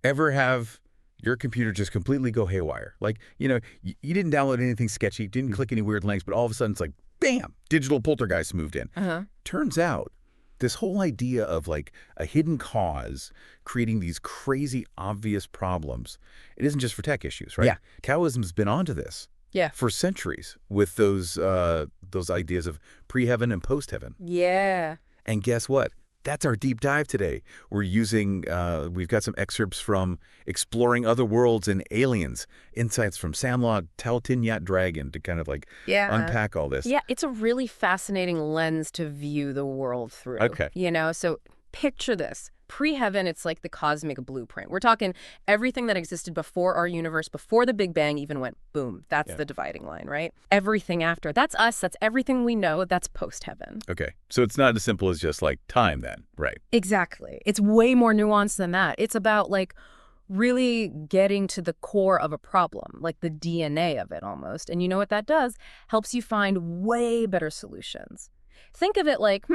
Ever have your computer just completely go haywire? Like, you didn't download anything sketchy, didn't click any weird links, but all of a sudden it's like, bam, digital poltergeist moved in. Uh-huh. Turns out this whole idea of like a hidden cause creating these crazy obvious problems, it isn't just for tech issues, right? Yeah. Taoism's been onto this Yeah. for centuries with those ideas of pre-heaven and post-heaven. Yeah. And guess what? That's our deep dive today. We've got some excerpts from Exploring Other Worlds and Aliens, insights from Samla Tao Tin Yat Dragon to kind of like unpack all this. Yeah, it's a really fascinating lens to view the world through. Okay. So picture this. Pre-heaven, it's like the cosmic blueprint. We're talking everything that existed before our universe, before the Big Bang even went boom. That's the dividing line, right? Everything after. That's us. That's everything we know. That's post-heaven. Okay. So it's not as simple as just like time then, right? Exactly. It's way more nuanced than that. It's about like really getting to the core of a problem, like the DNA of it almost. And you know what that does? Helps you find way better solutions. Think of it like,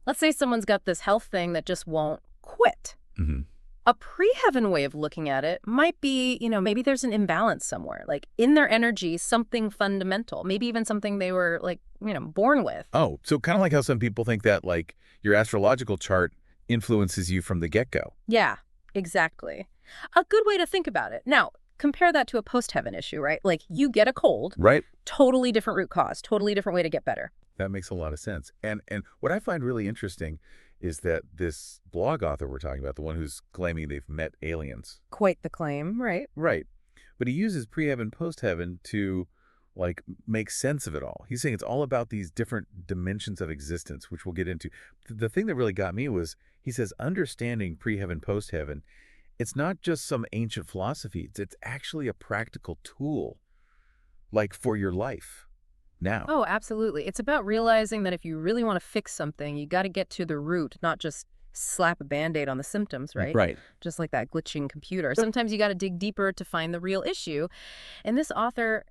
let's say someone's got this health thing that just won't quit. Mm-hmm. A pre-heaven way of looking at it might be, maybe there's an imbalance somewhere, like in their energy, something fundamental, maybe even something they were like, born with. Oh, so kind of like how some people think that like your astrological chart influences you from the get-go. Yeah, exactly. A good way to think about it. Now, compare that to a post-heaven issue, right? Like you get a cold, right? Totally different root cause, totally different way to get better. That makes a lot of sense. And what I find really interesting is that this blog author we're talking about, the one who's claiming they've met aliens. Quite the claim, right? Right. But he uses pre-heaven, post-heaven to like make sense of it all. He's saying it's all about these different dimensions of existence, which we'll get into. The thing that really got me was he says understanding pre-heaven, post-heaven, it's not just some ancient philosophy. It's actually a practical tool like for your life. Now. Oh, absolutely. It's about realizing that if you really want to fix something, you got to get to the root, not just slap a Band-Aid on the symptoms, right? Right. Just like that glitching computer. Sometimes you got to dig deeper to find the real issue. And this author,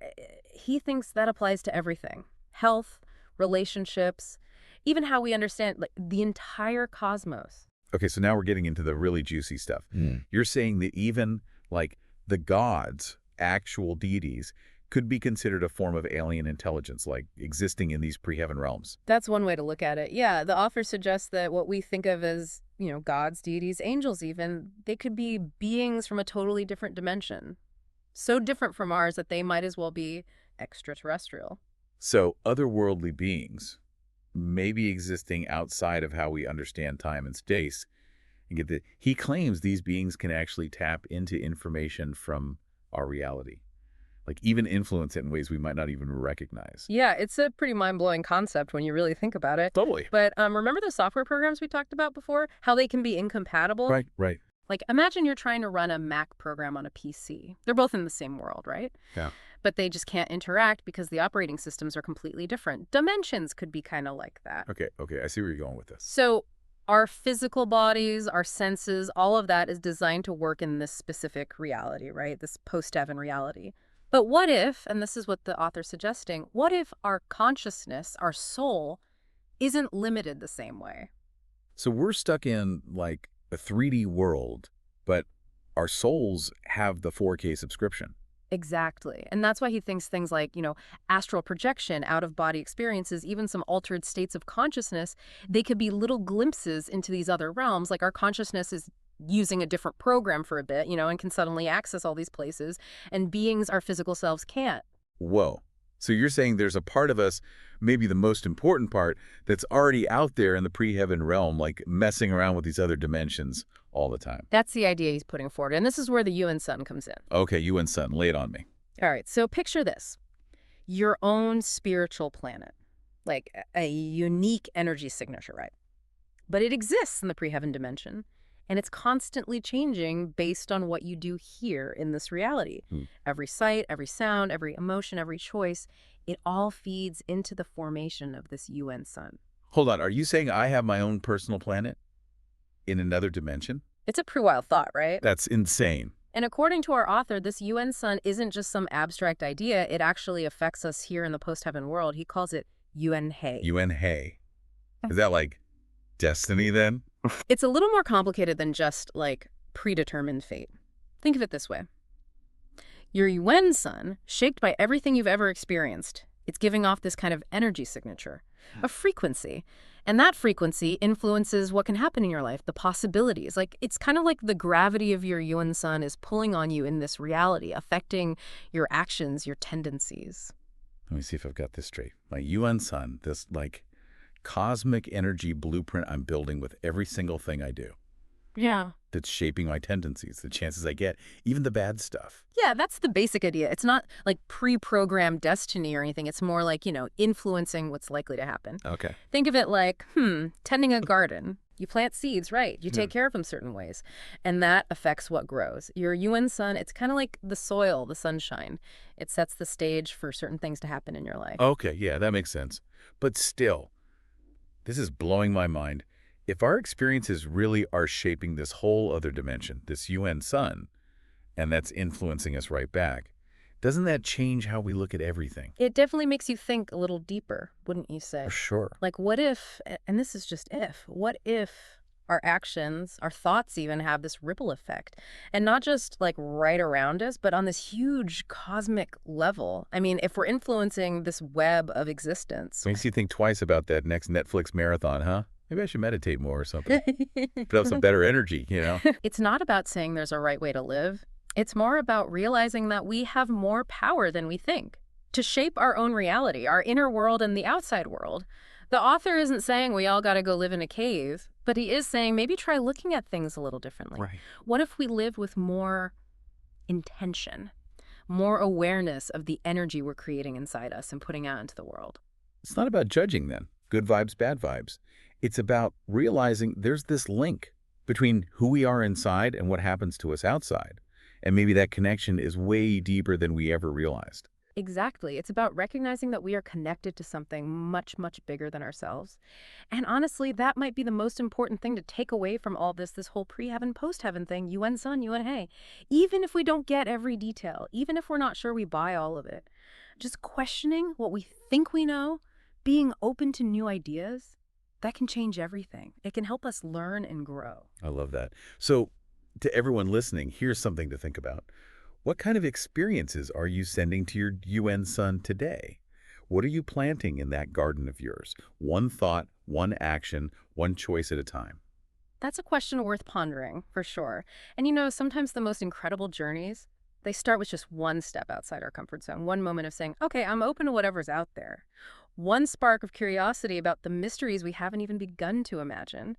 he thinks that applies to everything. Health, relationships, even how we understand like the entire cosmos. Okay, so now we're getting into the really juicy stuff. You're saying that even like the gods, actual deities, could be considered a form of alien intelligence, like existing in these pre-heaven realms. That's one way to look at it. Yeah, the author suggests that what we think of as, gods, deities, angels even, they could be beings from a totally different dimension. So different from ours that they might as well be extraterrestrial. So otherworldly beings may be existing outside of how we understand time and space. And he claims these beings can actually tap into information from our reality. Like even influence it in ways we might not even recognize. Yeah, it's a pretty mind-blowing concept when you really think about it. Totally. But remember the software programs we talked about before? How they can be incompatible? Right. Like imagine you're trying to run a Mac program on a PC. They're both in the same world, right? Yeah. But they just can't interact because the operating systems are completely different. Dimensions could be kind of like that. Okay, I see where you're going with this. So our physical bodies, our senses, all of that is designed to work in this specific reality, right? This post-heaven reality. But what if, and this is what the author's suggesting, what if our consciousness, our soul, isn't limited the same way? So we're stuck in like a 3D world, but our souls have the 4K subscription. Exactly. And that's why he thinks things like, astral projection, out-of-body experiences, even some altered states of consciousness, they could be little glimpses into these other realms. Like our consciousness is using a different program for a bit, and can suddenly access all these places, and beings our physical selves can't. Whoa. So you're saying there's a part of us, maybe the most important part, that's already out there in the pre-heaven realm, like messing around with these other dimensions all the time. That's the idea he's putting forward, and this is where the UN Sun comes in. Okay, UN Sun, lay it on me. All right, so picture this. Your own spiritual planet, like a unique energy signature, right? But it exists in the pre-heaven dimension. And it's constantly changing based on what you do here in this reality. Every sight, every sound, every emotion, every choice, it all feeds into the formation of this UN Sun. Hold on, are you saying I have my own personal planet in another dimension? It's a pretty wild thought, right? That's insane. And according to our author, this UN Sun isn't just some abstract idea. It actually affects us here in the post-heaven world. He calls it UN He. UN He. Is that like destiny then? It's a little more complicated than just like predetermined fate. Think of it this way. Your Yuan sun, shaped by everything you've ever experienced, it's giving off this kind of energy signature, a frequency. And that frequency influences what can happen in your life, the possibilities. Like, it's kind of like the gravity of your Yuan sun is pulling on you in this reality, affecting your actions, your tendencies. Let me see if I've got this straight. My UN sun, this like cosmic energy blueprint I'm building with every single thing I do Yeah. that's shaping my tendencies, the chances I get, even the bad stuff. Yeah, that's the basic idea. It's not like pre-programmed destiny or anything. It's more like, influencing what's likely to happen. Okay. Think of it like, tending a garden. You plant seeds, right? You take care of them certain ways. And that affects what grows. Your UN sun, it's kind of like the soil, the sunshine. It sets the stage for certain things to happen in your life. Okay, yeah, that makes sense. But still, this is blowing my mind. If our experiences really are shaping this whole other dimension, this UN sun, and that's influencing us right back, doesn't that change how we look at everything? It definitely makes you think a little deeper, wouldn't you say? For sure. Like, what if, and this is just if, what if our actions, our thoughts even have this ripple effect? And not just like right around us, but on this huge cosmic level. I mean, if we're influencing this web of existence. Makes you think twice about that next Netflix marathon, huh? Maybe I should meditate more or something. Put up some better energy. It's not about saying there's a right way to live. It's more about realizing that we have more power than we think to shape our own reality, our inner world and the outside world. The author isn't saying we all got to go live in a cave, but he is saying maybe try looking at things a little differently. Right. What if we live with more intention, more awareness of the energy we're creating inside us and putting out into the world? It's not about judging then, good vibes, bad vibes. It's about realizing there's this link between who we are inside and what happens to us outside. And maybe that connection is way deeper than we ever realized. Exactly. It's about recognizing that we are connected to something much, much bigger than ourselves. And honestly, that might be the most important thing to take away from all this whole pre-heaven, post-heaven thing, UN sun, UN hey. Even if we don't get every detail, even if we're not sure we buy all of it, just questioning what we think we know, being open to new ideas, that can change everything. It can help us learn and grow. I love that. So, to everyone listening, here's something to think about. What kind of experiences are you sending to your UN sun today? What are you planting in that garden of yours? One thought, one action, one choice at a time. That's a question worth pondering, for sure. And sometimes the most incredible journeys, they start with just one step outside our comfort zone, one moment of saying, okay, I'm open to whatever's out there. One spark of curiosity about the mysteries we haven't even begun to imagine.